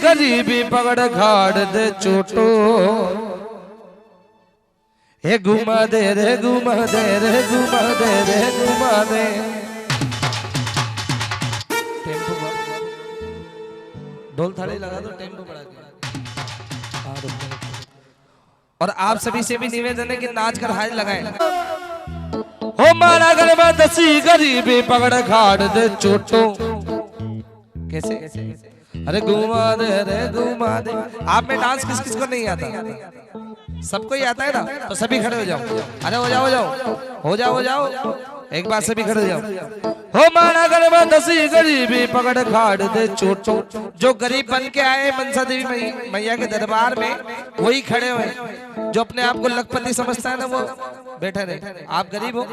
गरीबी पकड़ खाड़ दे चोटो हे घुमा दे रे घुमा दे रे घुमा दे रे घुमा दे। टेम्पो ढोल थाली लगा दो टेम्पो बढ़ा के। और आप सभी से भी निवेदन है कि नाच कर हाथ लगाएं। हो मारा घर में दसी गरीबी पकड़ खाड़ दे चोटो। कैसे अरे घुमा दे रे घुमा दे। आप में डांस किस किस को नहीं आता? सबको ही आता है ना, तो सभी खड़े हो जाओ। अरे हो जाओ हो जाओ हो जाओ हो जाओ, एक बार सभी खड़े हो जाओ। हो मारा घर में दसी गरीबी पकड़ खाड़ दे चोटो। जो गरीब बन के आए मनसा देवी मैया के दरबार में वही खड़े हुए। जो अपने आप को लखपति समझता है ना वो बैठे रहे। आप गरीब हो,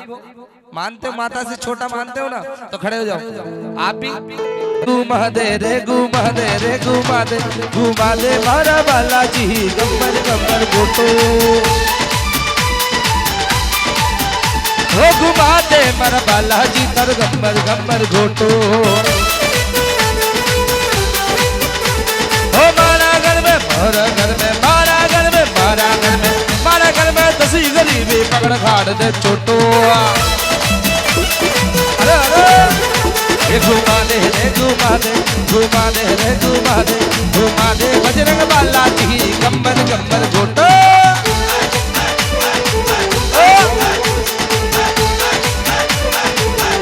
मानते हो, माता से छोटा मानते हो ना, तो खड़े हो जाओ आप भी। घुमा दे रे घुमा दे रे घुमा दे मारा बालाजी गम्बर गम्बर गोटो। हो घुमा दे मारा बालाजी तर गम्बर गम्बर गोटो। हो मारा घर में मारा घर में मारा घर में मारा घर में मारा घर में दसी गरीबी पकड़ खाड़ दे चोटो। अरे अरे घुमा दे रे घुमा दे घुमा दे रे घुमा दे बजरंग बालाजी गम्बर गम्बर गोटो।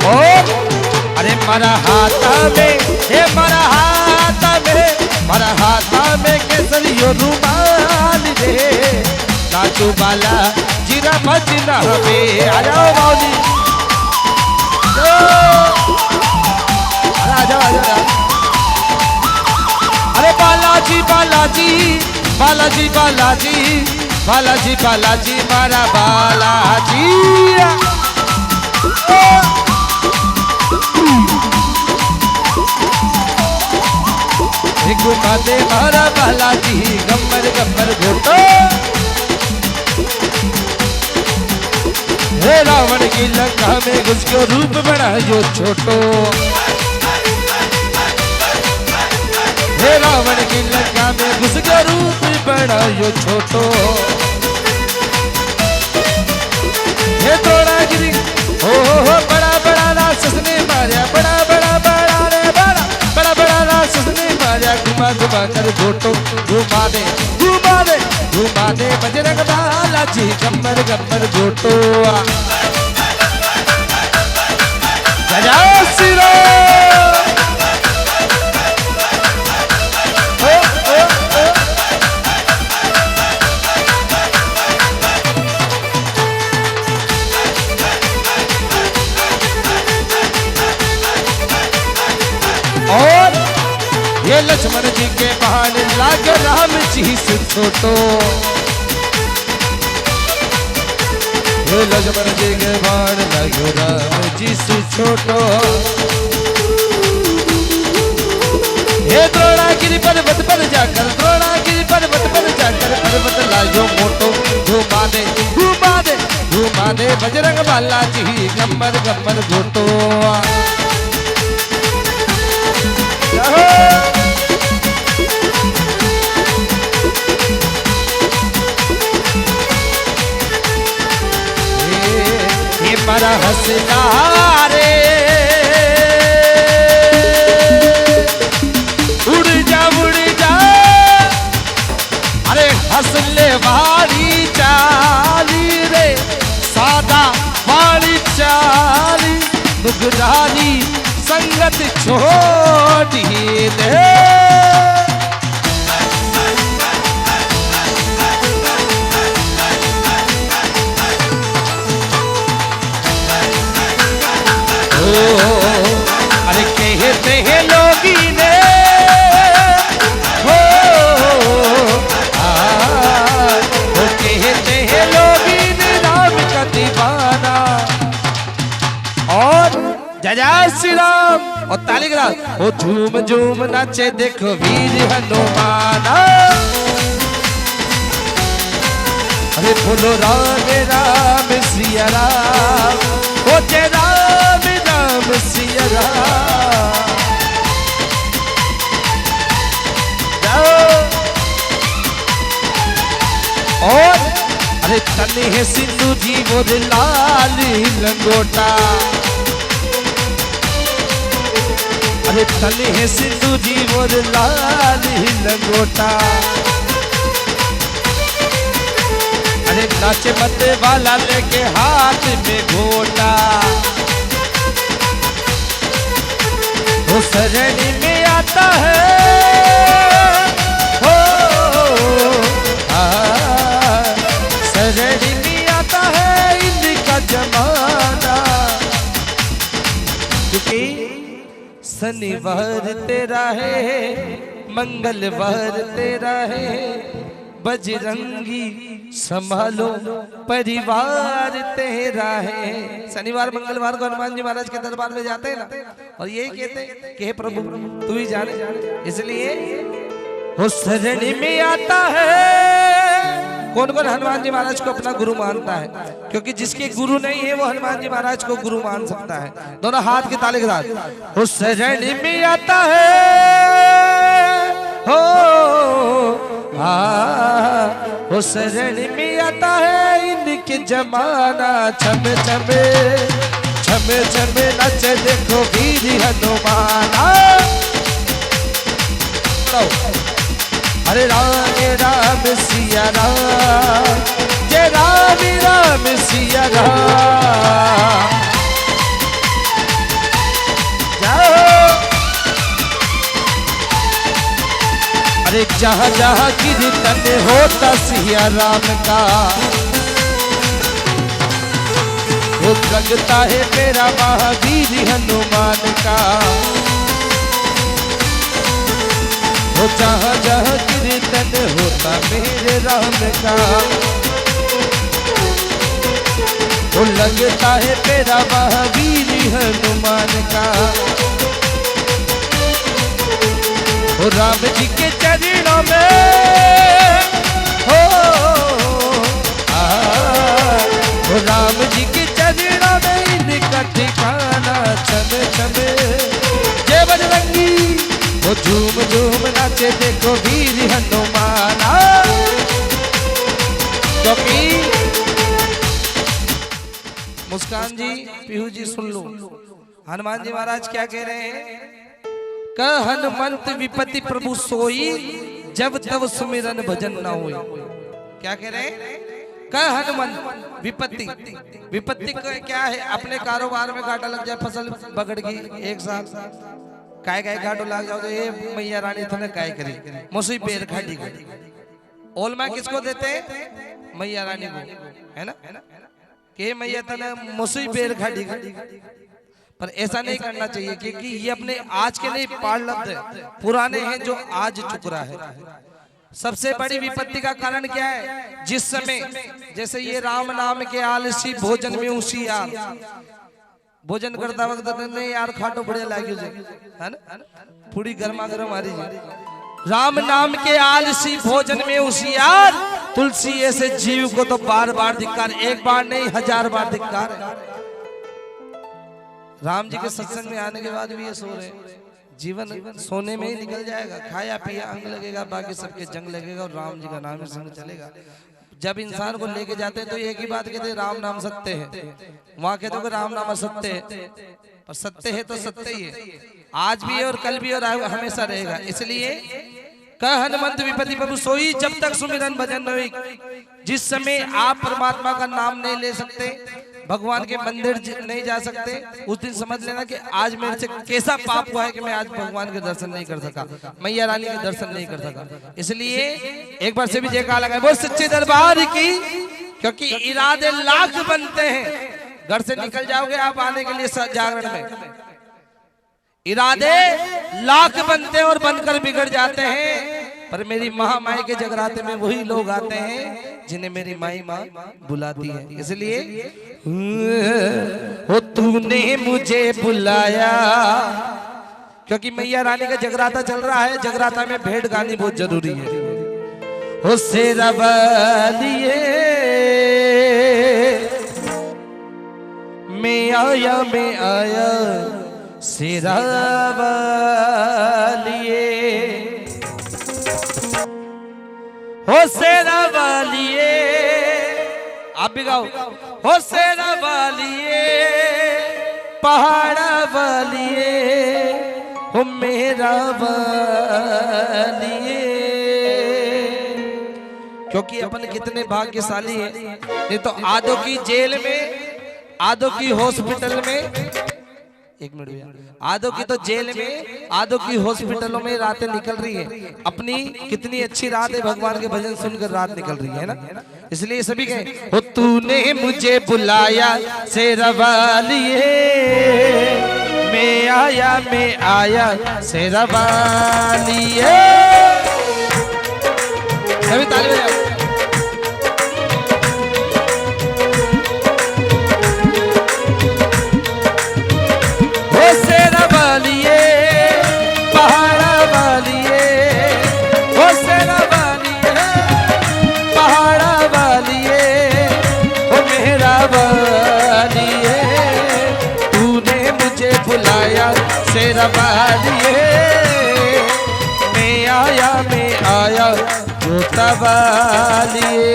ओ अरे मारा हाथा में हे मारा हाथा में मारा हाथा में केसरियो रुमाल रे। नाचो बाला जीरा मजना में आ जाओ बाउली। अरे बालाजी बालाजी बालाजी बालाजी बालाजी बालाजी मारा बालाजी। घुमा दे मारा बालाजी गम्बर गम्बर घोटो। हे रावण की लंका में घुस के रूप बना जो छोटो। हे रावण की लंका में घुस के रूप बना जो छोटो। हे द्रोणागिरी हो बड़ा बड़ा राक्षस ने मारा बड़ा बड़ा बड़ा रे बड़ा बड़ा बड़ा राक्षस ने मारा। घुमा घुमा कर घोटो घुमा दे घुमा दे घुमा दे बजरंग बालाजी गम्बर गम्बर घोटो। जय श्री राम। और ये लक्ष्मण जी के बहाने लागे राम जी से छोटो। ये लक्ष्मण जी के बहाने लागे राम जी से छोटो। हे द्रोणागिरी पर्वत पर जाकर द्रोणागिरी पर्वत पर जाकर पर्वत लायो मोटो। घुमा दे घुमा दे घुमा दे बजरंग बालाजी गम्बर गम्बर घोटो। मारा हंसना रे उड़ जा अरे हंसले वाली चाली रे सादा वाली चाली दुगरानी संगत छोड़ी दे। अरे कहते हैं लोगी ने हो कहते हैं लोगी ने राम का दीवाना। और जय श्री राम और ताली करा। वो झूम झूम नाचे देखो वीर हनुमाना। अरे बोलो राम राम सिया राम ओ जय राम राम सिया राम। अरे तने है सिंधु जी मोर लाल लंगोटा, अरे तने है सिंधु जी मोर लाल लंगोटा। अरे नाचे मत वाला लेके हाथ में घोटा, वो सरणी में आता है हो, सरणी में आता है इनका जमाना। क्योंकि शनिवार तेरा है, मंगलवार तेरा है, बजरंगी संभालो परिवार तेरा है। शनिवार मंगलवार को हनुमान जी महाराज के दरबार में जाते हैं ना, और यही कहते हैं कि हे प्रभु तू ही जाने, इसलिए वो शरण में आता है। कौन कौन हनुमान जी महाराज को अपना गुरु मानता है? क्योंकि जिसके गुरु नहीं है वो हनुमान जी महाराज को गुरु मान सकता है। दोनों हाथ के ताले के साथ वो शरण में आता है हो, वो शरण में आता है इनके जमाना। छम छमे छम छमे नच देखो वीर हनुमाना। हरे राम राम सिया राम, जय राम राम सिया राम। अरे जहाँ जहाँ कीर्तन होता सिया राम का, वो लगता है मेरा महावीर हनुमान का। वो जहाँ जहाँ कीर्तन होता मेरे राम का, वो लगता है मेरा महावीर हनुमान का। वो राम जी के चरणों में हो, वो राम जी के चरणों में इनका ठिकाना। छमे छमे जय बजरंगी, वो झूम झूम नाचे देखो वीर हनुमाना। क्योंकि मुस्कान जी, पीहू जी सुन लो, हनुमान जी महाराज क्या कह रहे हैं? कह हनुमंत विपत्ति प्रभु सोई, जब तब सुमिरन भजन ना होई। क्या कह रहे हैं? कह हनुमंत विपत्ति, विपत्ति क्या है? अपने कारोबार में घाटा लग जाए, फसल बगड़ गई एक साथ, काय काय घाटो लग जाओ तो ये मैया रानी थने काय करी, मुसी पेड़ खाटी गई। ओलमा किसको देते हैं? मैया रानी को, है ना, कि मैया तने मुसी पेड़ खाटी गई। पर ऐसा नहीं करना चाहिए, क्योंकि ये अपने आज के नहीं पार्लब्ध है, पुराने हैं जो आज चुक रहा है। सबसे बड़ी विपत्ति का कारण क्या है? जिस समय जैसे ये राम नाम के आलसी भोजन में उसी यार, भोजन करता वक्त नहीं यार खाटो बढ़िया लागी है ना, पूरी गर्मा गर्म आ रही। राम नाम के आलसी भोजन में उसी यार, तुलसी ऐसे जीव को तो बार बार धिक्कार, एक बार नहीं 1000 बार धिक्कार है। राम जी के सत्संग में आने के बाद भी ये सो रहे, जीवन सोने में ही निकल जाएगा, खाया पिया अंग लगेगा, बाकी सबके जंग लगेगा और राम जी का नाम ही संग चलेगा। जब इंसान को लेके जाते हैं तो एक ही बात कहते हैं, राम नाम सत्य है। वहां कहते हो राम नाम असत्य है, पर सत्य है तो सत्य ही है, आज भी है और कल भी और हमेशा रहेगा। इसलिए कह हनुमंत विपत्ति प्रभु सोई, जब तक सुमिरन भजन न होई। जिस समय आप परमात्मा का नाम नहीं ले सकते, भगवान के मंदिर नहीं जा सकते, उस दिन समझ लेना कि आज मेरे से कैसा पाप हुआ है कि मैं आज भगवान के दर्शन नहीं कर सका, मैया रानी के दर्शन नहीं कर सका। इसलिए एक बार से भी जयकार लगाए बोल सच्चे दरबार की, क्योंकि इरादे लाख बनते हैं। घर से निकल जाओगे आप आने के लिए जागरण में, इरादे लाख बनते हैं और बनकर बिगड़ जाते हैं। पर मेरी महामाई के जगराते में वही लोग आते हैं जिन्हें मेरी माई माँ बुलाती है। इसलिए हो तूने मुझे बुलाया, क्योंकि मैया रानी का जगराता चल रहा है, जगराता में भेंट गानी बहुत जरूरी है। हो शेरा वालिए मैं आया शेरा वालिए, हो शेरा वालिए भी गाओ। हो शेरा वालिए पहाड़ा वालिए हो मेरा वालिए। क्योंकि अपन कितने भाग्यशाली हैं। ये तो आदो की जेल में, आदो की हॉस्पिटल में, एक मिनट भैया, आदो की तो जेल में, आदो की हॉस्पिटलों में रातें निकल रही हैं। अपनी कितनी अच्छी रात है, भगवान के भजन सुनकर रात निकल रही है ना। इसलिए सभी कहें हो तूने मुझे बुलाया शेरा वालिए, मैं आया शेरा वालिए। सभी ताली बजाओ। शेरा वालिए मैं आया जोता वालिए।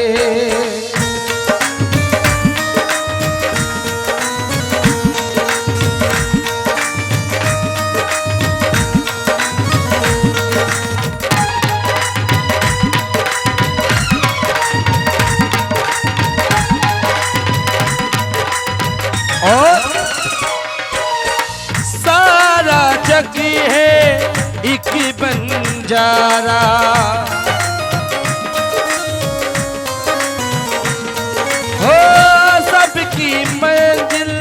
जगी है एक बंजारा, हो सबकी मंजिल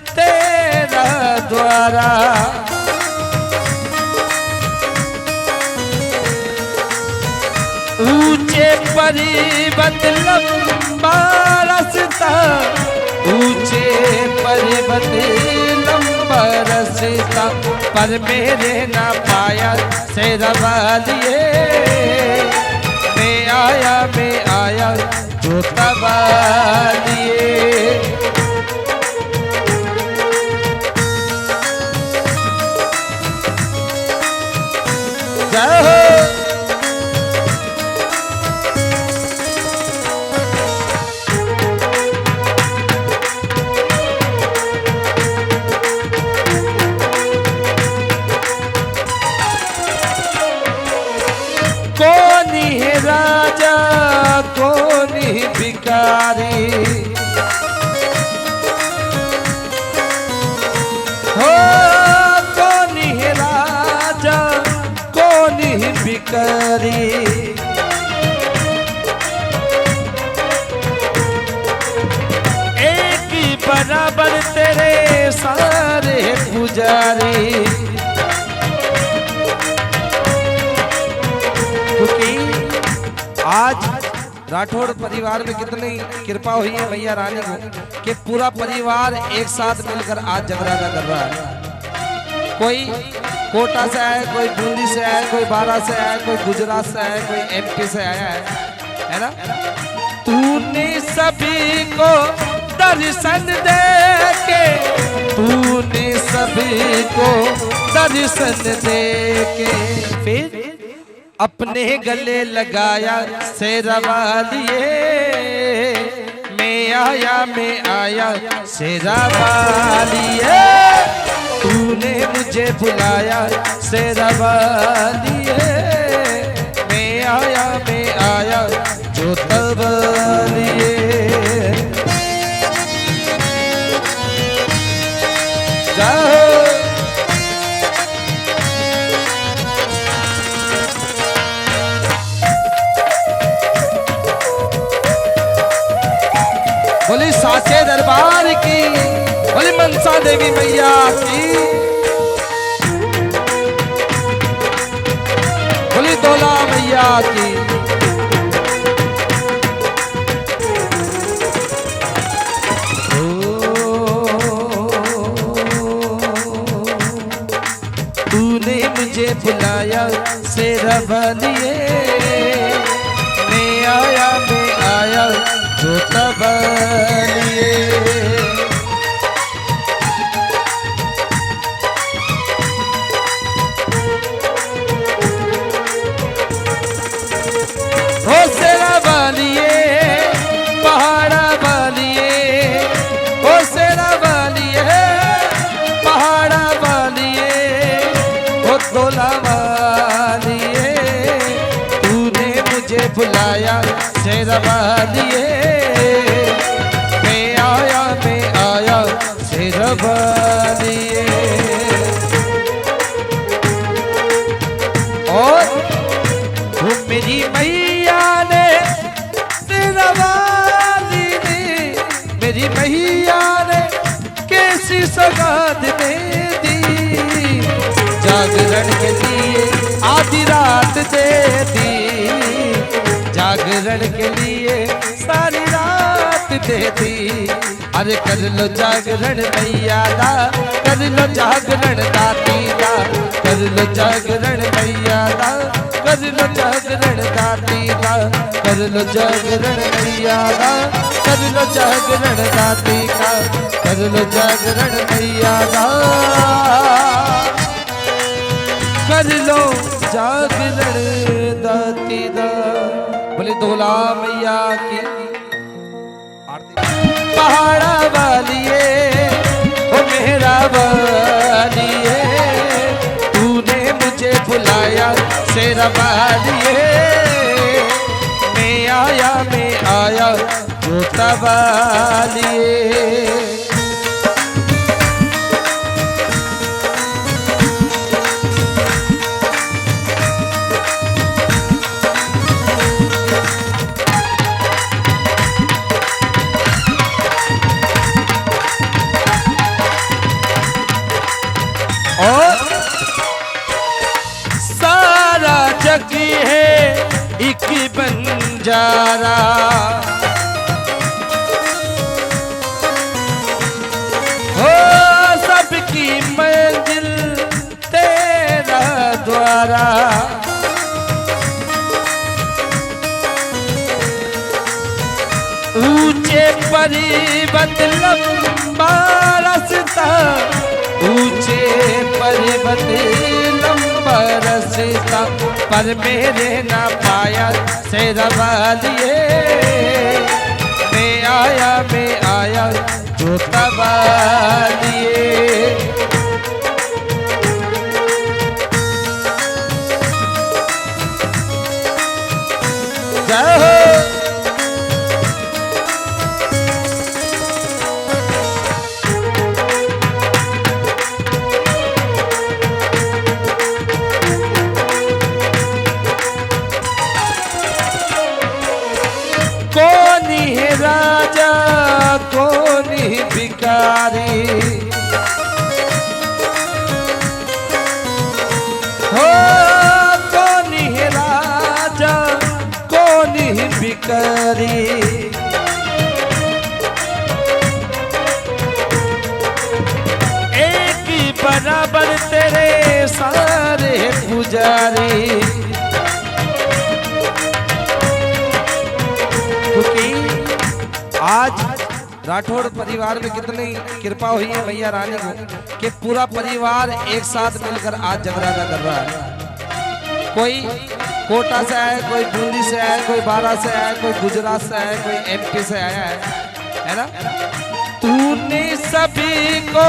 तेरा द्वारा। ऊंचे पर्वत लंबा रास्ता, ऊंचे पर्वत लंबा रास्ता, पर मेरे ना पाया शेरा वालिए मैं आया जोता वालिए। जाओ राजा कौन भिखारी, हो कौन है राजा कौन भिखारी। एक ही बराबर तेरे सारे पुजारी। आज राठौड़ परिवार में कितनी कृपा हुई है मैया रानी को कि पूरा परिवार एक साथ मिलकर आज जगराता कर रहा है। कोई कोटा से आया, कोई बूंदी से आया, कोई बारा से आया, कोई गुजरात से आया, कोई एमपी से आया है ना। तूने सभी को दर्शन दे के, तूने सभी को दर्शन दे के फिर अपने गले लगाया शेरा वालिए मैं आया शेरा वालिए। तूने मुझे बुलाया शेरा वालिए मैं आया जोता वालिए। जाओ बोली साचे दरबार की, बोली मनसा देवी मैया की, बोली दौला मैया की। तूने मुझे बुलाया शेरा वालिए मैं आया जोता वालिए। हो शेरा वालिए पहाड़ा वालिए मुझे बुलाया शेरवालिए, मैं आया शेरवालिए। और वो मेरी मैया ने शेरवाली ने, मेरी मैया ने कैसी सौगात दे दी, जागरण के लिए आधी रात दे दी, जागरण के लिए सारी रात दे दी। अरे कर लो जागरण मैया दा, कर लो जागरण दाती दा, कर लो जागरण मैया दा, कर लो जागरण दाती दा, कर लो जागरण मैया दा, कर लो जागरण दाती का, कर लो जागरण मैया दा, कर लो जागरण दाती दा। बोले दोला मैया की पहाड़ा वालिए, ओ मेरा वालिए, तूने मुझे बुलाया शेरवालिए, मैं आया जोता वालिए। और सारा जग है एक बंजारा, हो सबकी मंजिल तेरा द्वारा। ऊंचे पर्वत लंबा रास्ता, ऊंचे पर्वत लंबा रास्ता, पर मेरे ना पाया शेरवालिए, मैं आया जोता वालिए। जय हो राजा कौन भिखारी, हो कौन है राजा कौन भिखारी। एक ही बराबर तेरे सारे पुजारी, आज राठौड़ परिवार में कितनी कृपा हुई है मैया रानी को कि पूरा परिवार एक साथ मिलकर आज जगराता कर रहा है। कोई कोटा से आया, कोई बूंदी से आया, कोई बारा से आया, कोई गुजरात से आया, कोई एमपी से आया है ना। तूने सभी को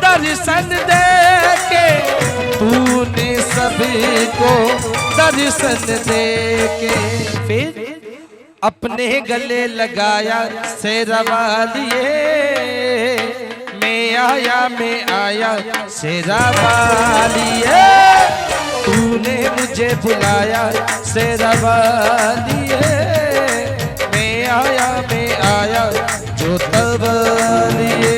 दर्शन दे के, तूने सभी को दर्शन दे के फिर अपने गले लगाया शेरवालिए, मैं आया शेरवालिए, तूने मुझे बुलाया शेरवालिए, मैं आया जोता वालिए।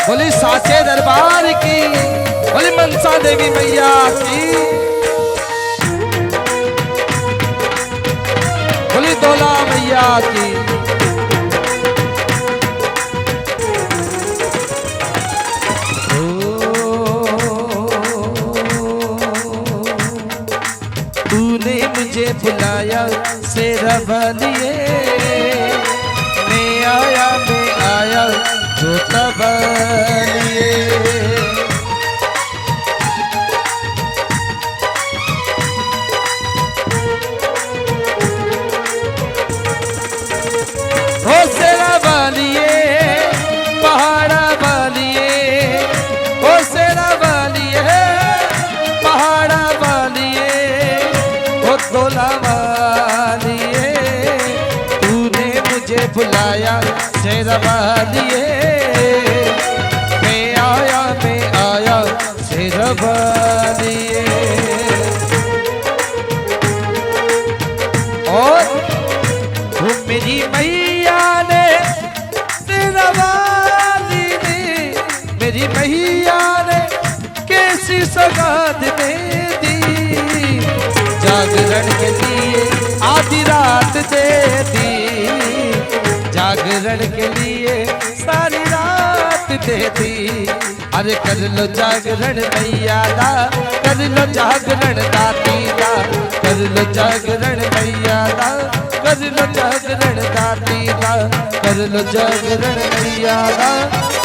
बोली साचे दरबार की, बोली मनसा देवी मैया की, बोली दोला मैया की। तूने मुझे बुलाया शेरवालिए, मैं आया जोता वालिए। धोला वालिए, तूने मुझे बुलाया शेरा वालिए, मैं आया शेरा वालिए। और वो मेरी मैया ने शेरा वाली ने, मेरी मैया ने कैसी सौगात दे दी, जागरण के लिए आधी रात दे दी, जागरण के लिए सारी रात दे दी। अरे कर लो जागरण मैया दा, कर लो जागरण दाती दा, कर लो जागरण मैया दा, कर लो जागरण दाती दा, कर लो जागरण मैया दा,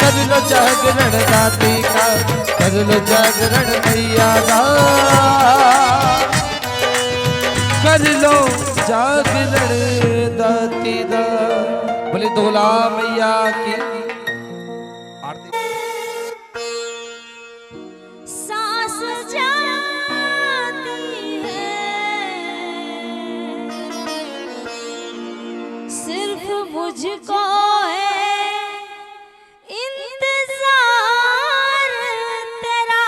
कर लो जागरण दाती का, कर लो जागरण मैया दा, कर लो जागरण दाती दा। बोले धोला मैया की आरती। सांस जाती है सिर्फ मुझको है इंतजार तेरा,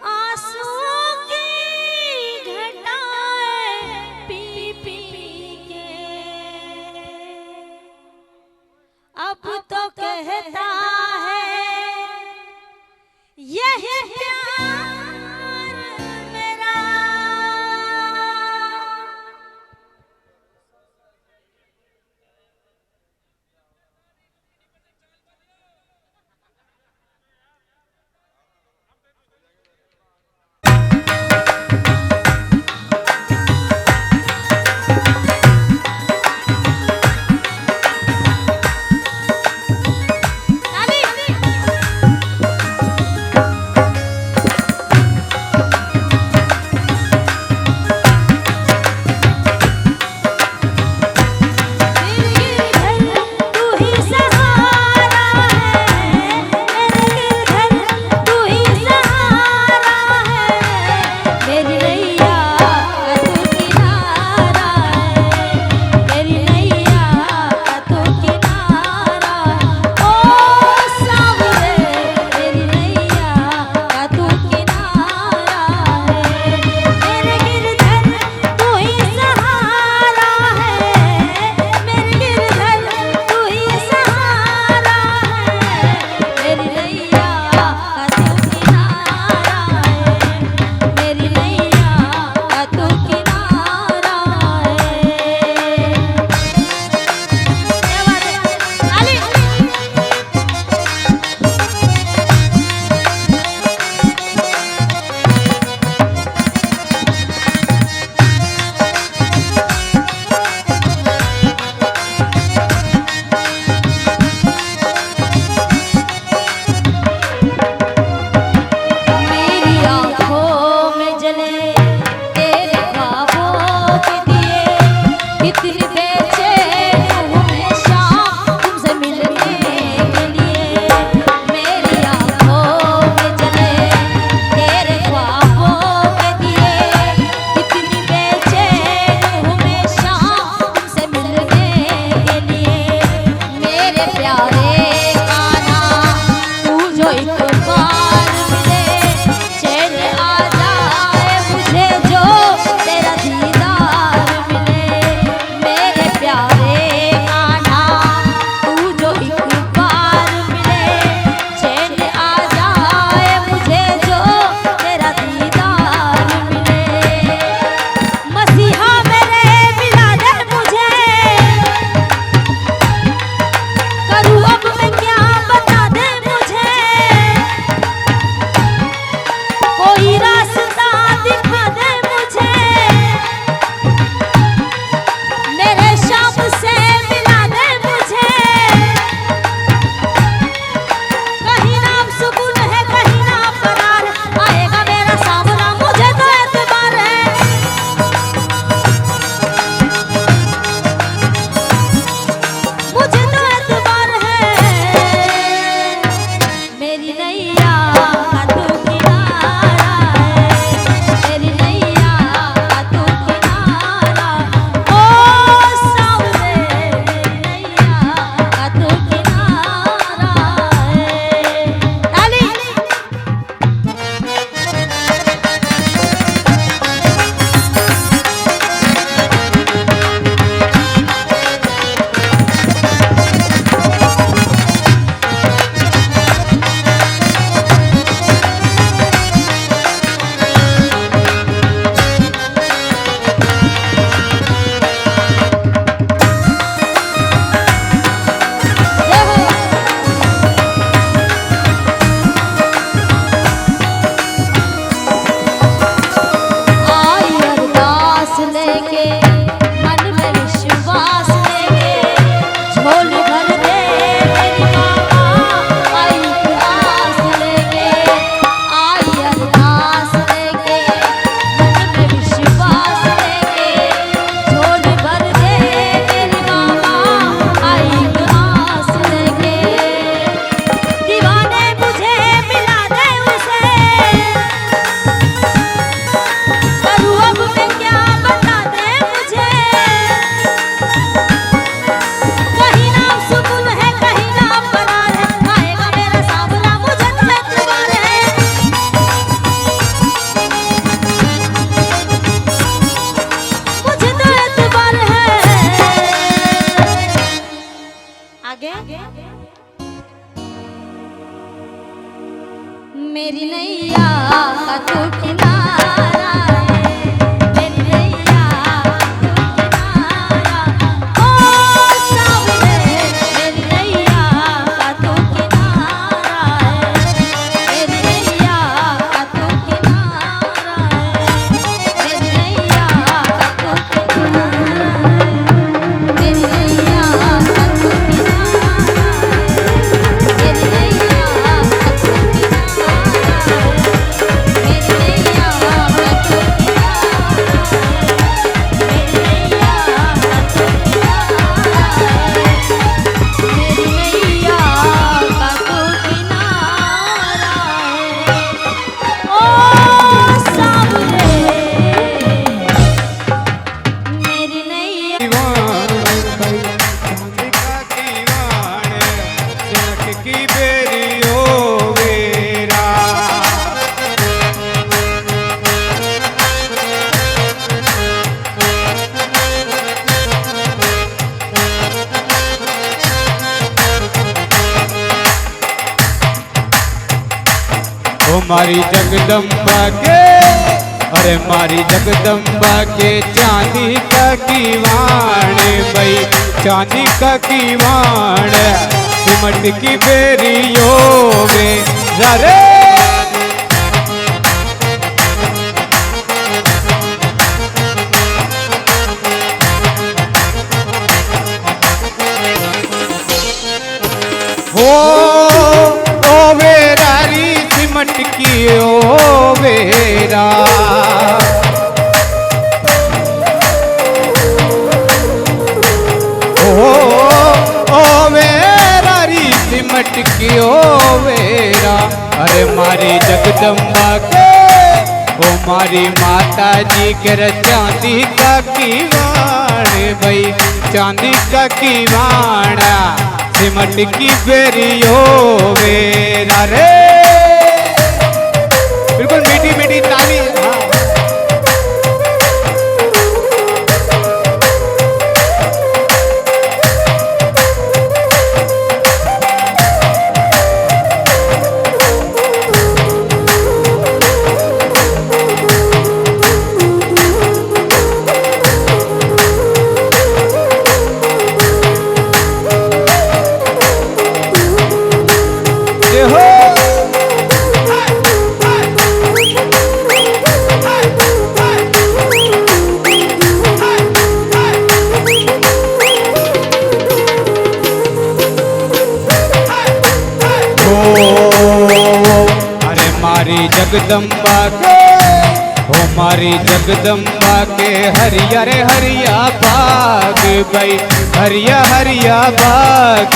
आंसुओं की घटाएं पी पी के अब तो कहता है यही प्यार मेरा। मेरी नैया का तू किनारा है, मेरी नैया का तू किनारा। ओ सावरे मेरी नैया का तू किनारा है, मेरी नैया का तू किनारा है, मेरी नैया का तू किनारा है, मेरी नैया का तू किनारा है, मेरी नैया मारी जगदम्बा के, अरे मारी जगदम्बा के चांदी का कीवाण भाई, चांदी का कीवाण सिमट की बेरियों में रे। हो वेरारी सिमट की ओ वेरा, ओ वेरारी सिमट की ओ वेरा। अरे मारी जगदम्बा के, ओ मारी माता जी कर चांदी का कीवाण भाई, चांदी का कीवाण सिमट की बेरियो वेरा रे। बिल्कुल मीठी मीठी ताली। अरे मारी जगदम्बा के, हो मारी जगदम्बा के हरियर हरिया बाग भाई, हरिया हरिया बाग,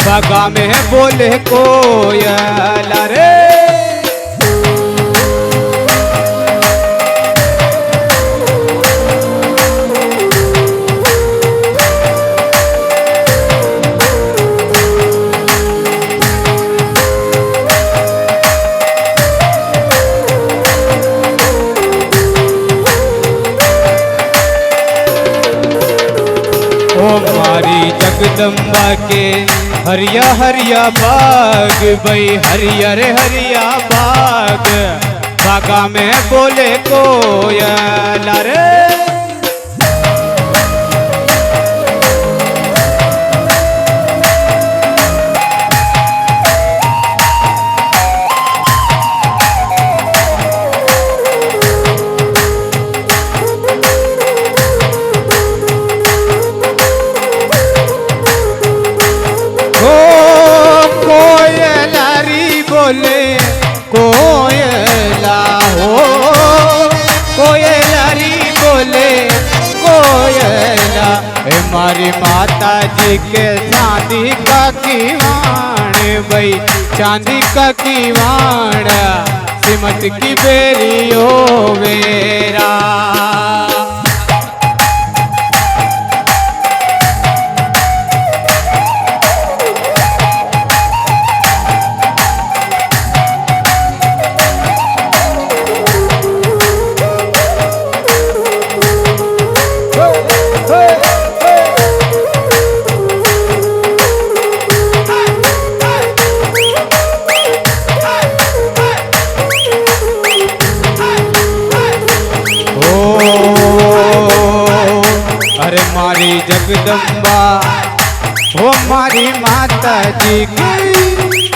बागा में बोले कोयल रे। मारी जगदम्बा के हरिया हरिया बाग भाई, हरिया रे हरिया बाग, बागा में बोले कोयल रे। बोले कोयला हो, कोयलारी बोले कोयला। हमारी माता जी के चांदी का कीवाण भाई, चांदी का कीवाण सिमट की बेरियो वेरा। मारी जगदम्बा हो मारी माता जी की,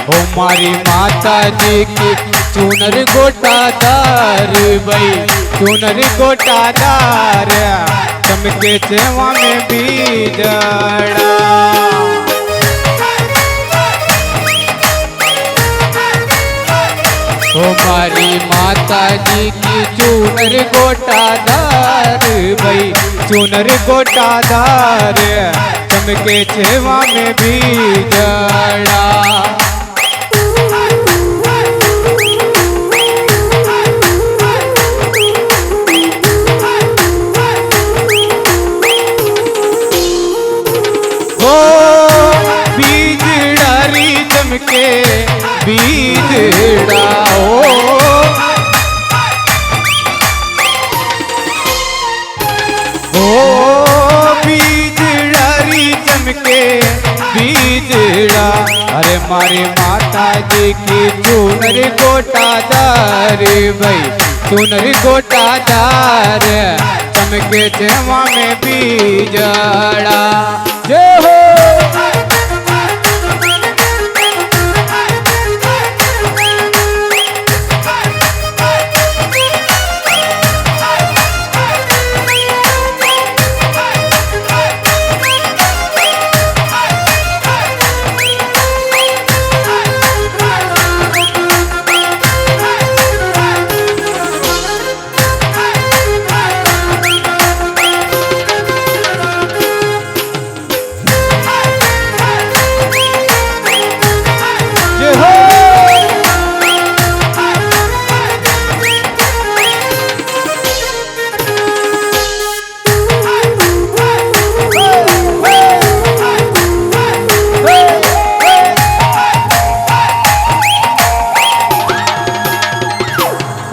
हो मारी माता जी की चुनर गोटादार भाई, चुनर गोटादार चमके चेवा में बीजड़ा। ओ मारी माता जी की चुनर गोटादार भाई, चुनर गोटादार चमके छेवा में बीजड़ा। बीजड़ारी चमके बीजड़ा ओ बीजड़ारी चमके बीजड़ा। अरे मारी माता जी की चुनर गोटादार भाई, चुनर गोटादार चमके चेवा में बीजड़ा। जय हो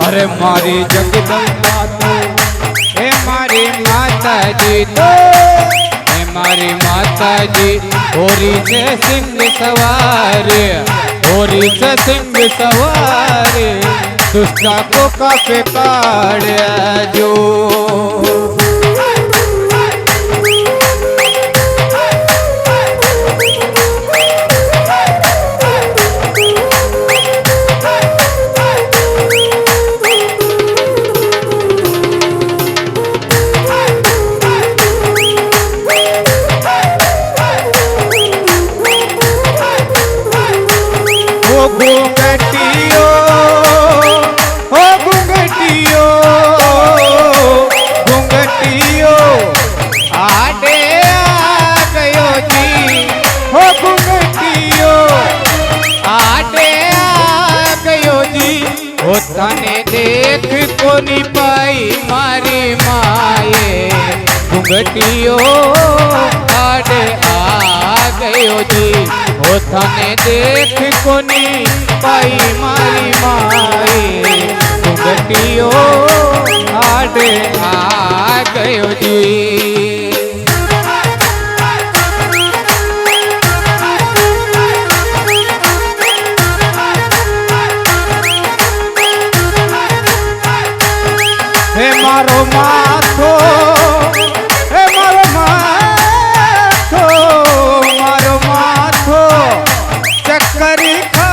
अरे मारी जगदम्बा तो हे मारी माता जी तो, हे मारी माता जी होरी से सिंह सवार, होरी से सिंह सवार दुष्टा को काफे काढ़ जो। घुंघटियो हो घुंघटियो, घुंघटियो आडे आ गयो जी हो घुंघटियो आडे आ गयो जी। हो तने देख कोनी पाई मारी माए, घुंघटियो आडे आ गयो जी। हो थाने देख कोनी पाई मारी माए, घुंघटियो आडे आ गयो जी। हे मारो माथो, हे मारो माथो, मारो माथो चक्कर खा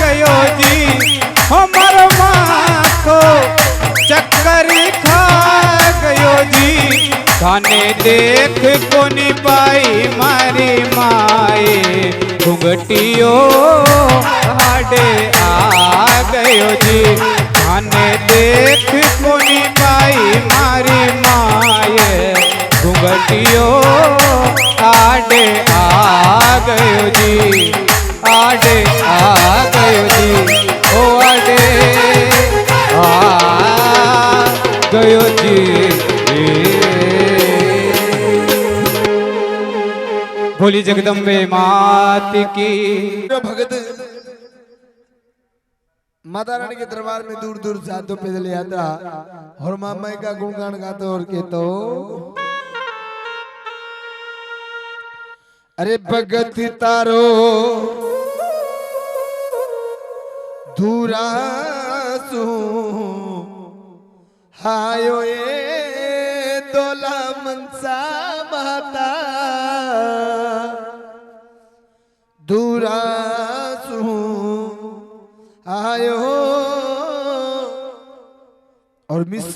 गयो जी। हो मारो माथो चक्कर खा गयो जी। थाने देख कोनी पाई मारी माए, घुंघटियो आडे आ गयो जी। थाने देख कोनी पाई मारी माए, घुंघटियो आडे आ गयो जी, आडे आ गयो जी, ओ आडे आ गयो जी। भोली जगदम्बे मात की। भगत माता रानी के दरबार में दूर दूर जातो पैदल यात्रा और मामा का गुणगान गाते और कहते हो, अरे भगत तारो धूरा सू हायो ए दोला मनसा माता और miss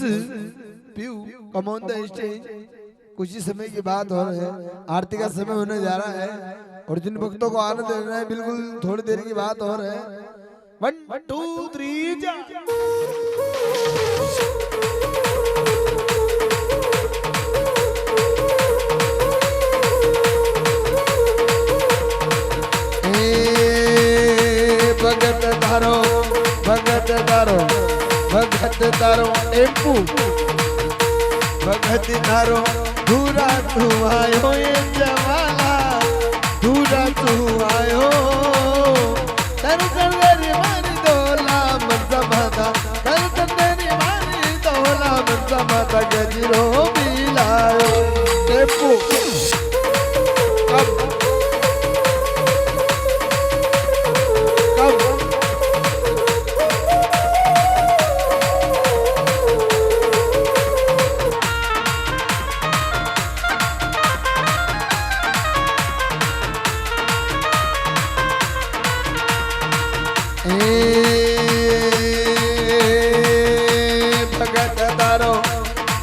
Piyu come on the stage. कुछ ही समय की बात हो रही है, आरती का समय होने जा रहा है और जिन भक्तों को आनंद देना है बिल्कुल थोड़ी देर की बात हो रही है। 1 2 3 जा। भगत तारो भगत तारो भगत तारो टेम्पू भगत तारो दूरा तू आयो ये जवाला दूरा तू आयो तर तंदरी मारी दोला मनसा माता तर तंदरी मारी दोला मनसा माता गजरो मिलायो टेम्पू कब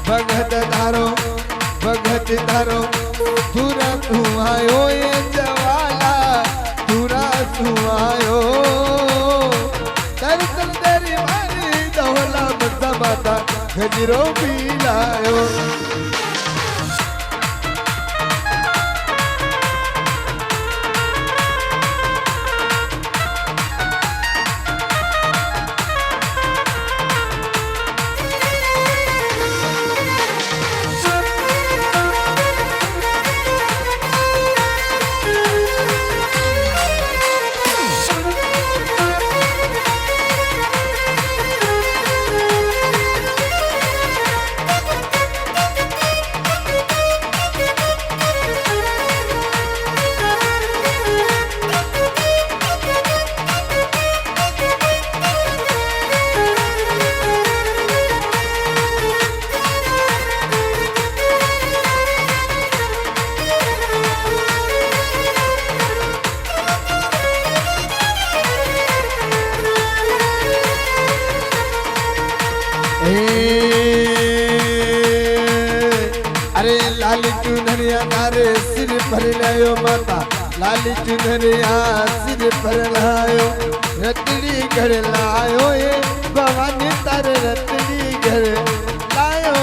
भगत तारो भगत तारो दूरा तू आयो ये जवाला दूरा तू आयो तर तंदरी मारी दोला मनसा माता गजरो मिलायो। अरे लाली चुनरिया तारे सिर पर लायो माता लाली चुनरिया सिर पर लायो रतड़ी घर लायो ये भवानी तारे रतड़ी घर लायो।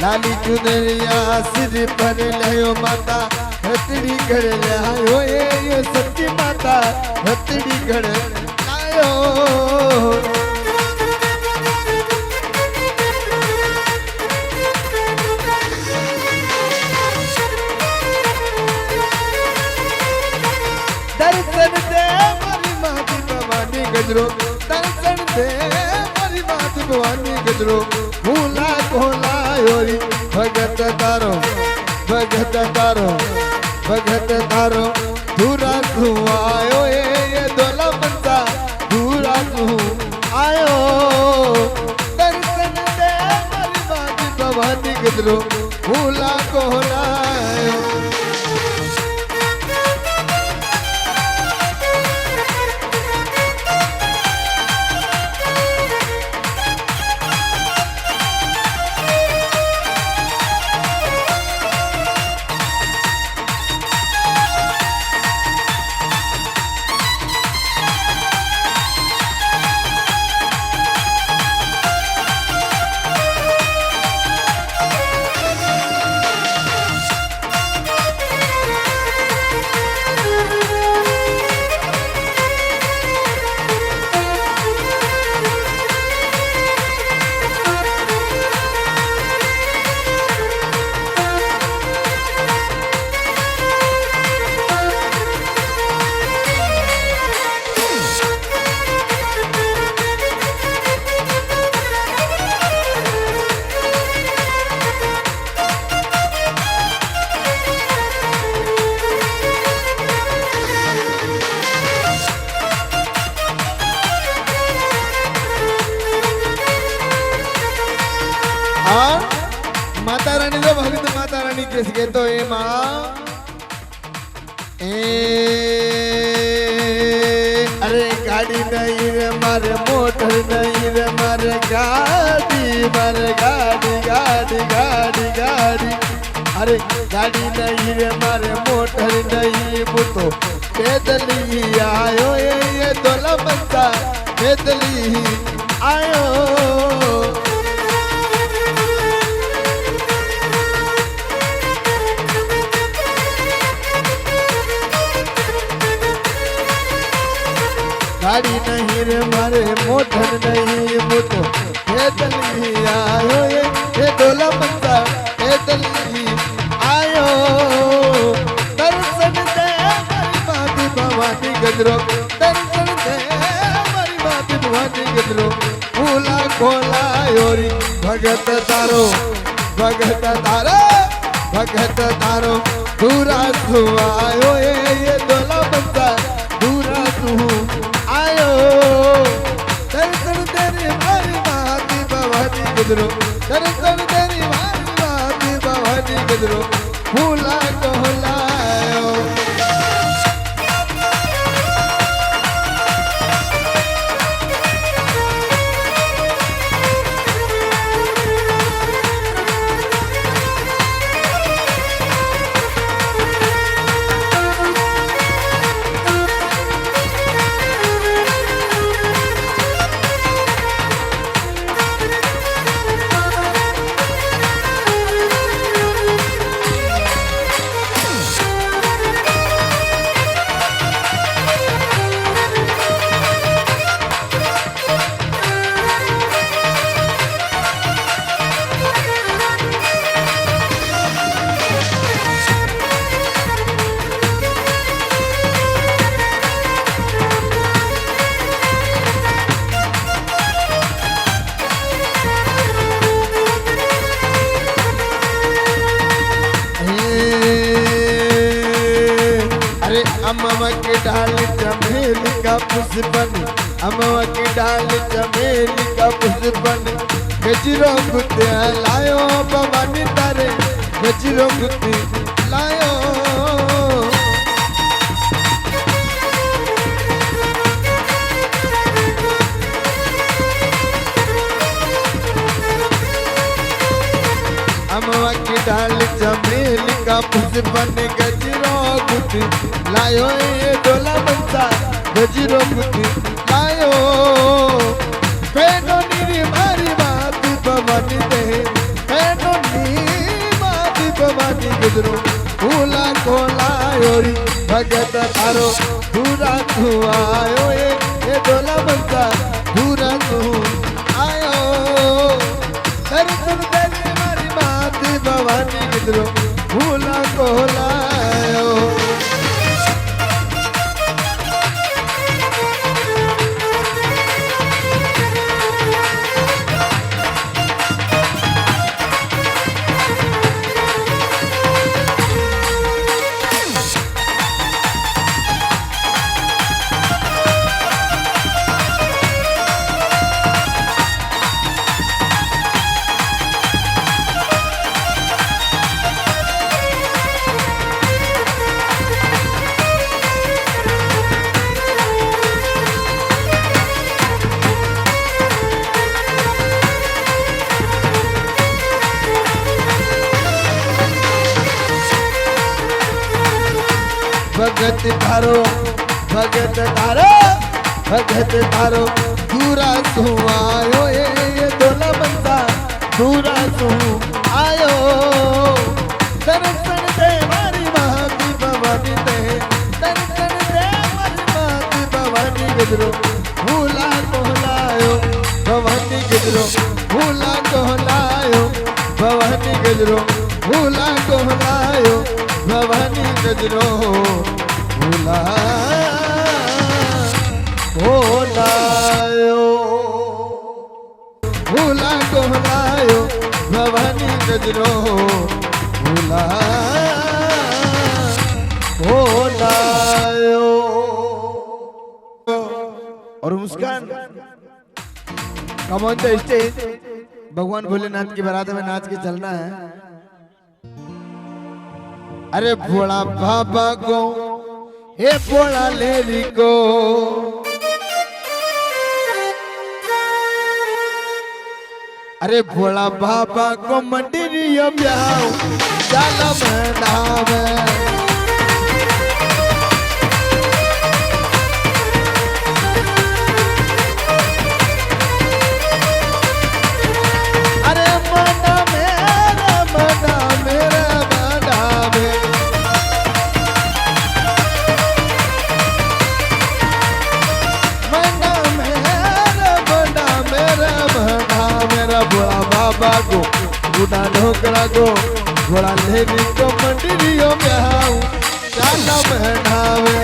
लाली चुनरिया सिर पर लायो माता हथड़ी घर लायो ये सच्ची माता हथड़ी घर लायो। दर्शन दे मारी माती भवानी गजरो दर्शन दे मारी माती भवानी गजरो भूला कोला योरी भगत तारो भगत तारो भगत तारो दूरा तू आयो ये दोला मनसा दूरा तू आयो दर्शन दे मारी माती भवानी गजरो भूला कोला माता रानी जो भक्त माता रानी किसके तो ए माँ अरे गाड़ी नहीं रे मारे मोटर नहीं रे मारे गाड़ी गाड़ी गाड़ी गाड़ी अरे गाड़ी नहीं रे मारे मोटर नहीं वो तो पैदल ही आयो ये दोला बंदा पैदल ही आयो गाड़ी नहीं रे मारे मोटर नहीं वो तो पैदल ही आयो ये दोला बंदा पैदल ही आयो दर्शन दे हमारी माती भवानी गजरो दर्शन दे हमारी माती भवानी गजरो फूला खोला योरी भगत तारो भगत तारो दूरा तू आयो ये दोला बंदा दूरा तू आयो दर्शन तेरी हमारी माती भवानी गजरो दर्शन तेरी हमारी माती भवानी गजरो फूला कोहलायो अमवा की डाल चमेली का पुष्पन अमवा की डाल चमेली का पुष्पन गजरो गुत्ते लायो भवानी तारे गजरो गुत्ते लायो अमवा की डाल चमेली का पुष्पन गजरो गुत्ते लायो ये डोला बंदा गजरो गुत्ते लायो बेनो नीरी मारी माती भवानी दे बेनो नी माती भवानी गजरो फूला को लायो री भगत तारो दूरा तू आयो ये डोला बंदा दूरा तू आयो दर्शन तेरी मारी माती भवानी गजरो फूला को लायो भगत तारो भगत तारो भगत तारो दूरा तू आयो ये दोला बंदा दूरा तू आयो दर्शन दे मारी माती भवानी दे दर्शन दे मारी माती भवानी गजरो फूला कोहलायो भवानी गजरो फूला कोहलायो भवानी गजरो फूला कोहलायो भवानी गजरो फूला कोहलायो फूला कोहलायो भवानी गजरो फूला कोहलायो और मुस्कान come on the stage भगवान भोलेनाथ की बारात में नाच के चलना है। अरे भोला बाबा को, हे भोला लेरी को, अरे भोला बाबा को मंदिरियो ब्याह चल मनावे। बाबा को गुना ढोकरा को घोड़ा लेरी को मंदिरियों में आऊं चाला महनावे।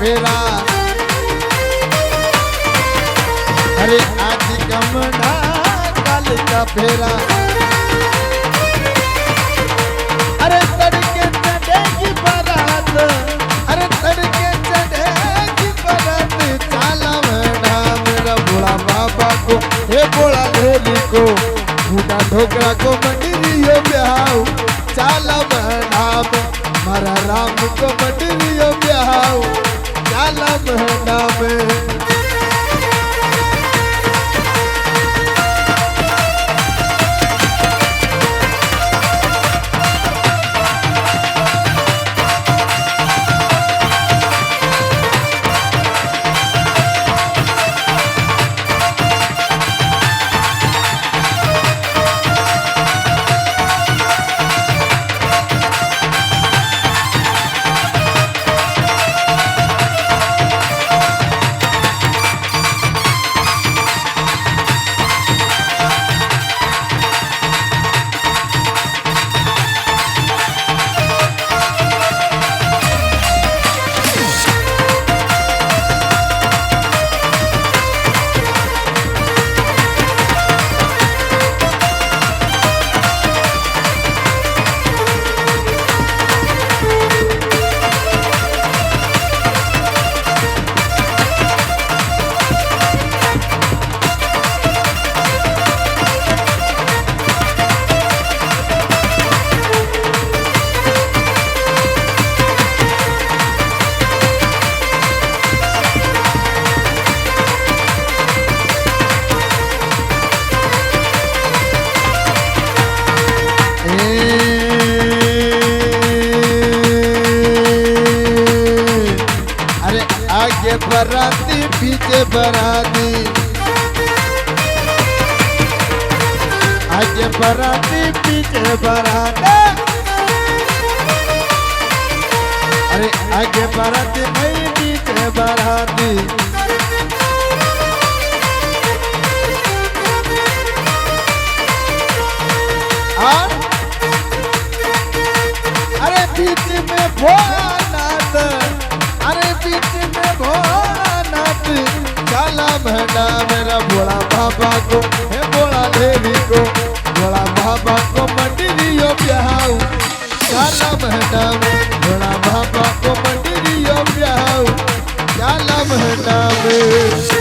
फेरा अरे आज कमना कल का फेरा अरे तड़के चढ़ेगी बारात अरे तड़के चढ़ेगी बारात चाला मना मेरा भोला बाबा को हे भोला लेली को भूटा ढोकरा को मंदिरियो ब्याह चाला मना मारा राम को मंदिरियो ब्याह चाला मना में बराती पीछे बराती आगे बराती पीछे बराती अरे आगे बराती नहीं पीछे बराती अरे बीच में भोलानाथ अरे बीच में भोलानाथ काला भंडा मेरा भोला बाबा को हे भोला देवी को भोला बाबा को मंदिरियो ब्याहू काला भंडा में भोला बाबा को मंदिरियो ब्याहू काला भंडा में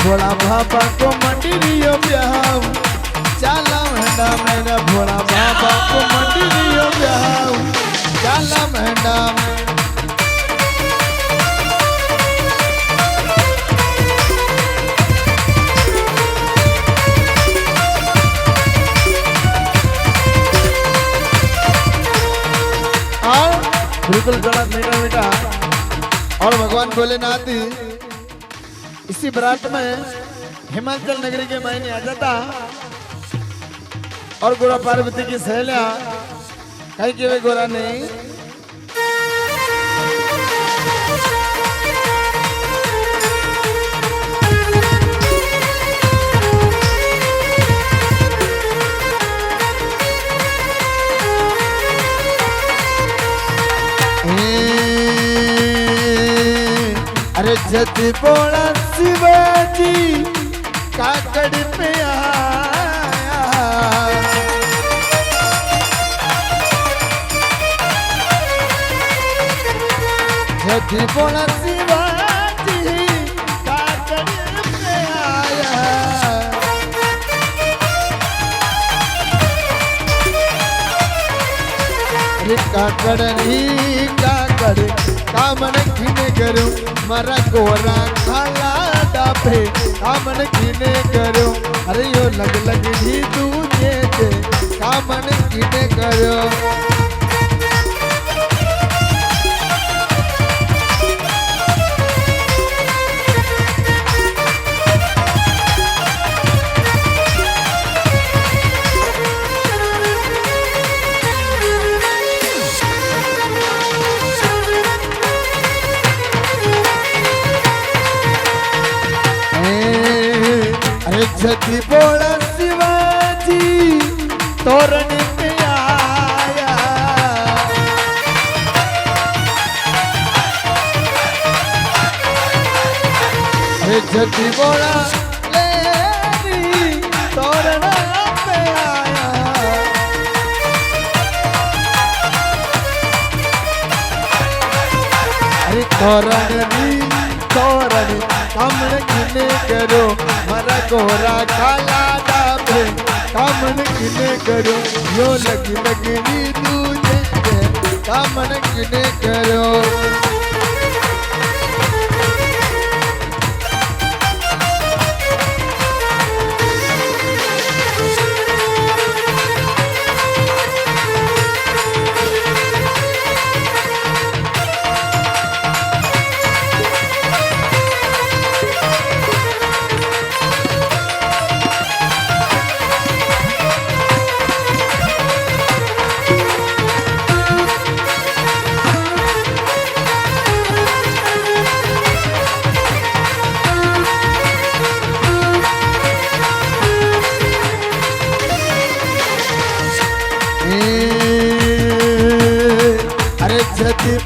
भोला बाबा को मंदिरियो ब्याहू चाला महंडा मेरा भोला बाबा को मंदिरियो ब्याहू चाला महंडा और बिल्कुल गलत मीठा मीठा और भगवान भोलेनाथ इसी बारात में हिमाचल नगरी के महीने आ जाता और गोरा पार्वती की सहेलियां कहीं के वे गोरा नहीं अरे जति बोला शिवाजी काकड़ पे आया जति बोला शिवाजी काकड़ पे आया अरे काकड़ नहीं काकड़ कामन खिने करूं मरा गोरा खाला डापे कामन खिने करो अरे यो लग लग ही तुझे दे कामन खिने करो जति बोला शिवाजी तोरण पे आया जति बोला लेरी तोरण पे आया अरे तोरण कामन किने करो मरा गोरा काला डाबे कामन किने करो यो लगी लगनी तुझे कामन किने करो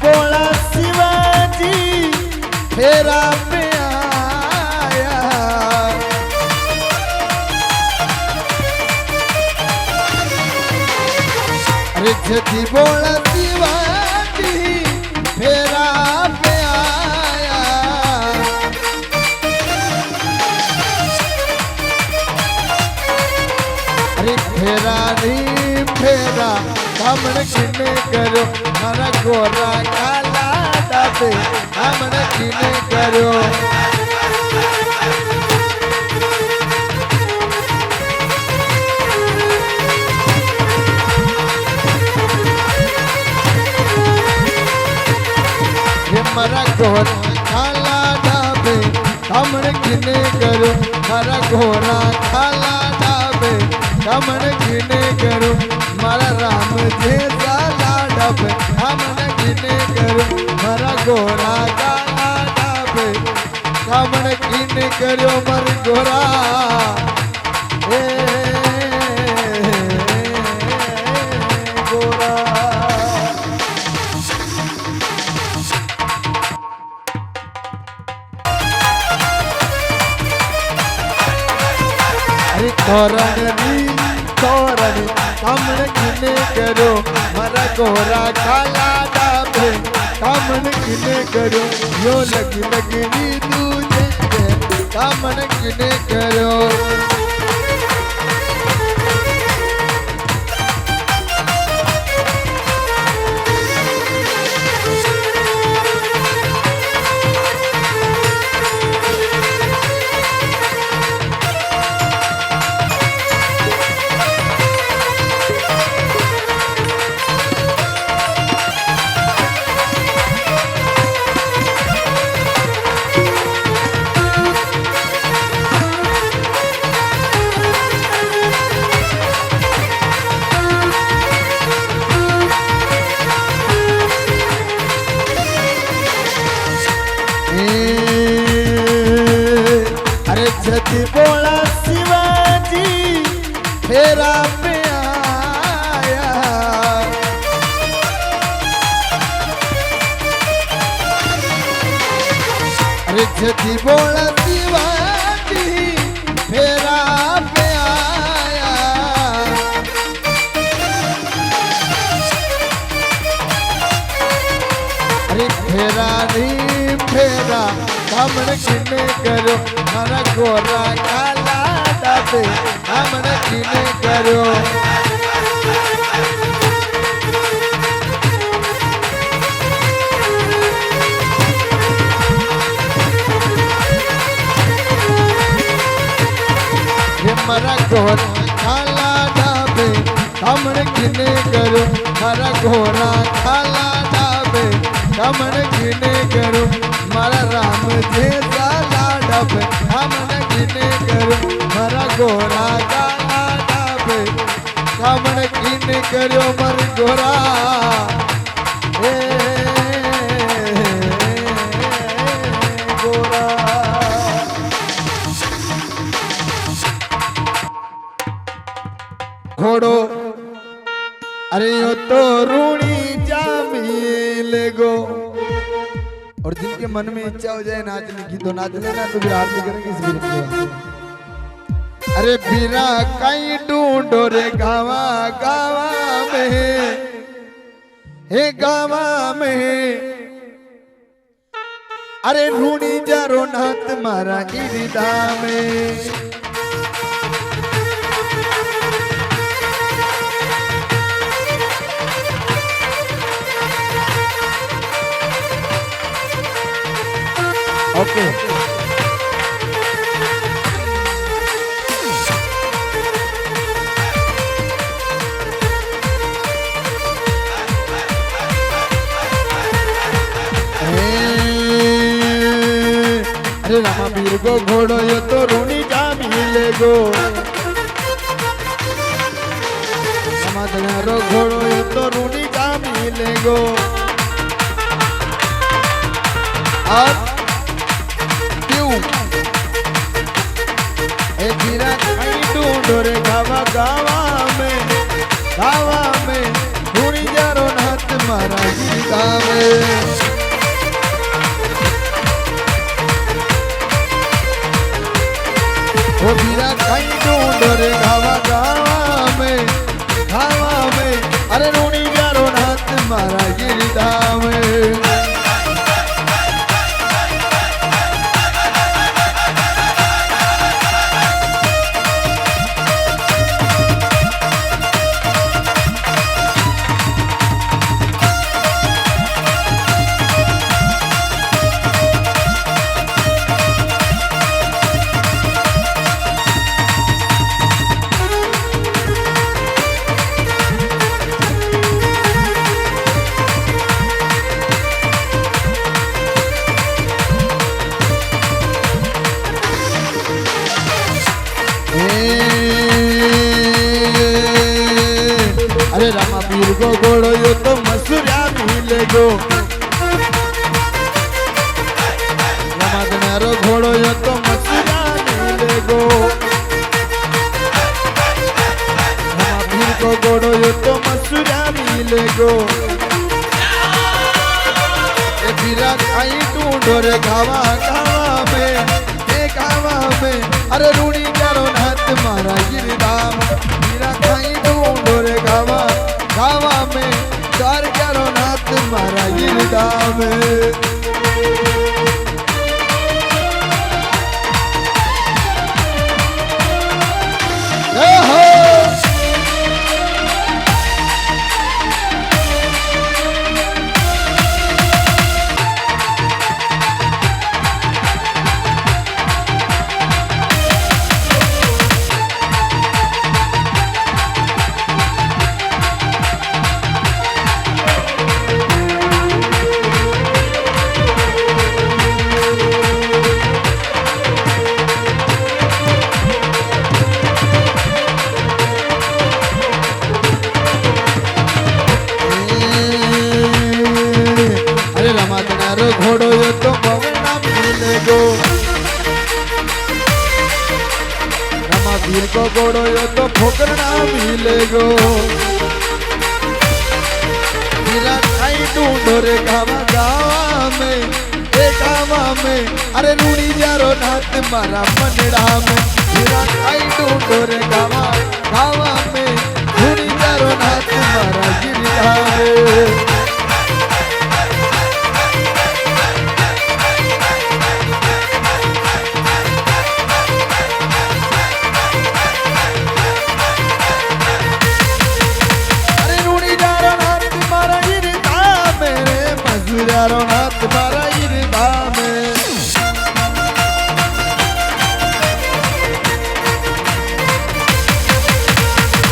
बोला शिवाजी फेरा पे आया। अरे जदी बोला शिवाजी फेरा पे आया। अरे फेरा नहीं फेरा हमने किने करो मारा गोरा काला दाते हमने किने करो। ये मारा गोरा काला दाते हमने किने करो मारा गोरा काला दाते हमने किने करो। मारा राम जैसा लाडब हमने किने करो मारा गोरा काला डाबे हमने किने करो मर गोरा ए गोरा। अरे तोरनी तोरनी हमने किने करो मारा गोरा काला डाबे हमने किने करो। यो लगी लगनी तुझे हमने किने करो। अरे जदी बोला शिवाजी फेरा पे आया। अरे जदी बोला शिवाजी फेरा पे आया। अरे फेरा नहीं फेरा हमने किने करो मारा गोरा काला दाते हमने किने करो। ये मारा गोरा काला दाते हमने किने करो मारा गोरा काला दाते हमने किने करो। मारा राम जैसा लाडब हमने किने करो मारा गोरा काला डाबे हमने किने करो मर गोरा ए गोरा। घोड़ो अरे यो तो रूणी जामिल गो। और जिनके मन में इच्छा हो जाए नाचने की तो नाच लेना, तो फिर आरती करेंगे इस वीर की। अरे बिना कहीं ढूंढो रे गावा गावा में, हे गावा में। अरे ढूंढी जारो नाथ मारा इरिदा में। ओके अरे रामा वीर गो घोड़ो यो तो रूनी का मिले गो। समाधनारो घोड़ो यो तो रूनी का मिले गो। और ढूंढो रे गावा गावा में, गावा में ढूंढी जारो नाथ मारा गीता में। ओ वीरा कहीं ढूंढो रे गावा गावा में, अरे रूणी प्यारो नाथ मारा गिरधाम में। अरे रामा पीर को घोड़ो यो तो मसूरिया मिले गो, रामा गनारो घोड़ो यो तो मसूरिया मिले गो, रामा पीर को घोड़ो यो तो मसूरिया मिले गो। ए पीरा काई ढूंढो रे गावा गावा में, अरे रूणी प्यारो नाथ मारा गिरधाम। पीरा काई ढूंढो रे गावा में, द्वार प्यारो नाथ मारा गिरधाम। घोड़ो यो तो पवना मिले गो, रमा वीर को घोड़ो यो तो ठोकरना मिले गो। वीरा काई ढूंढो रे गावा गावा में, अरे रूणी प्यारो नाथ मारा मनड़ा में। वीरा काई ढूंढो रे गावा में, रूणी प्यारो नाथ मारा गिरधाम में। प्यारो नाथ मारा गिरधाम में।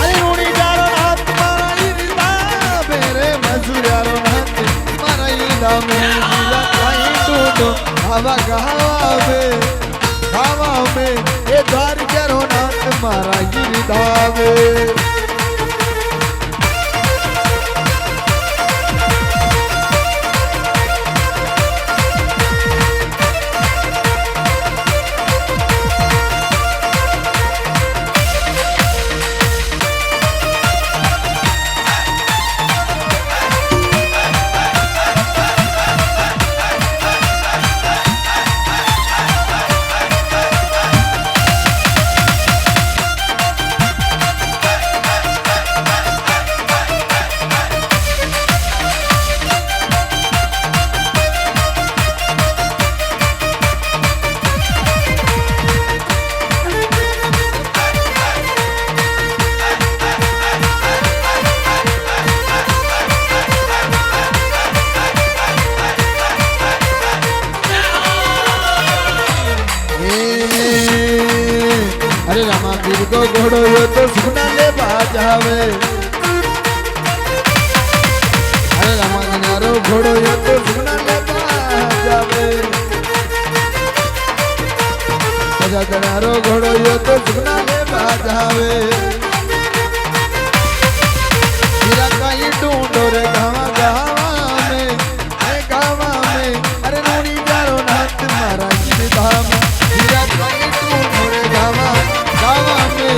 अरे रूणी प्यारो नाथ मारा गिरधाम रे, मसूरियारो नाथ मारा गिरधाम में। वीरा काई ढूंढो गावा में, ये द्वार प्यारो नाथ मारा गिरधाम में। अरे रामा पीर को घोड़ो यो तो सुना ले बाजावे, अरे रामा गनारो घोड़ो यो तो सुना ले बाजावे, सजा गनारो घोड़ो यो तो सुना ले बाजावे। वीरा काई ढूंढो रे गावा में, अरे रूणी प्यारो नाथ मारा गिरधाम। वीरा काई ढूंढो रे गावा में,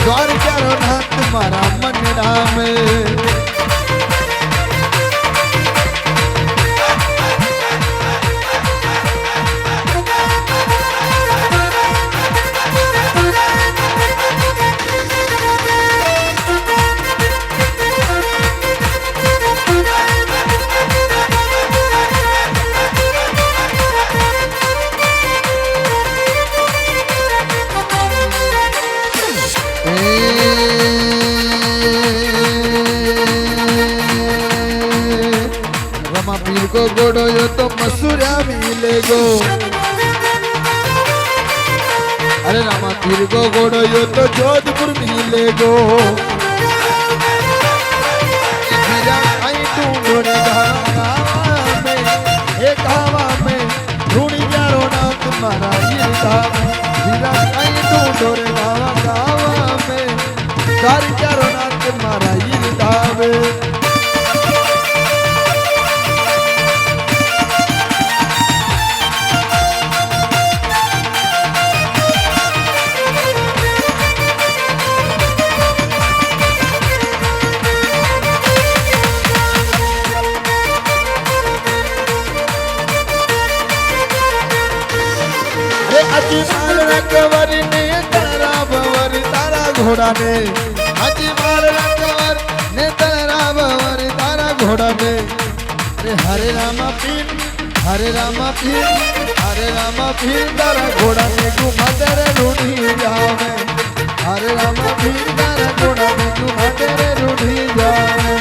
द्वार प्यारो नाथ मारा मनड़ा में। मसूरिया मिले गो अरे रामा पीर को घोड़ो यो तो जोधपुर मिले गो ढूंढोरे गावा में हे गावा में ढूंढी प्यारो नाम तुम्हारा ये धाम हीरा आई ढूंढोरे गावा में सारी प्यारो नाम तुम्हारा ये धाम अजमाल रकवर ने तारा भवर तारा घोड़ा ने अजमाल रकवर ने तारा भवर तारा घोड़ा ने हरे रामा पीर हरे रामा पीर हरे रामा पीर तारा घोड़ा ने घुमा तेरे रूढ़ी जावे हरे रामा पीर तारा घोड़ा ने घुमा तेरे रूढ़ी जावे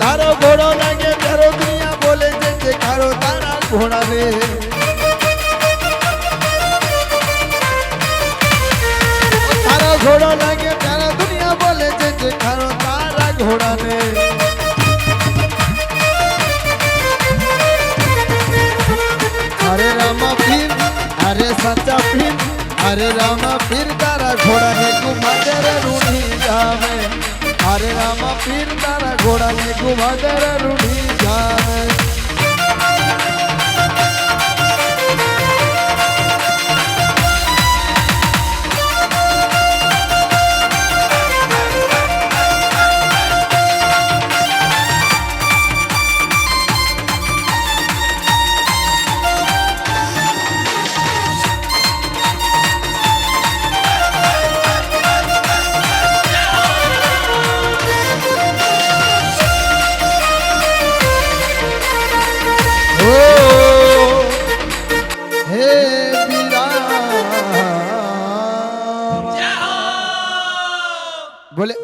तारो घोड़ो लगे प्यारो दुनिया बोले जे खारो तारा घोड़ा ने तारो घोड़ो लगे प्यारो दुनिया बोले जे खारो तारा घोड़ा ने हरे रामा पीर हरे सच्चा पीर हरे रामा पीर तारा घोड़ा ने घुमा तेरे रूढ़ी जावे हरे रामा पीर तारा घोड़ा ने घुमा तेरे रूढ़ी जावे बोले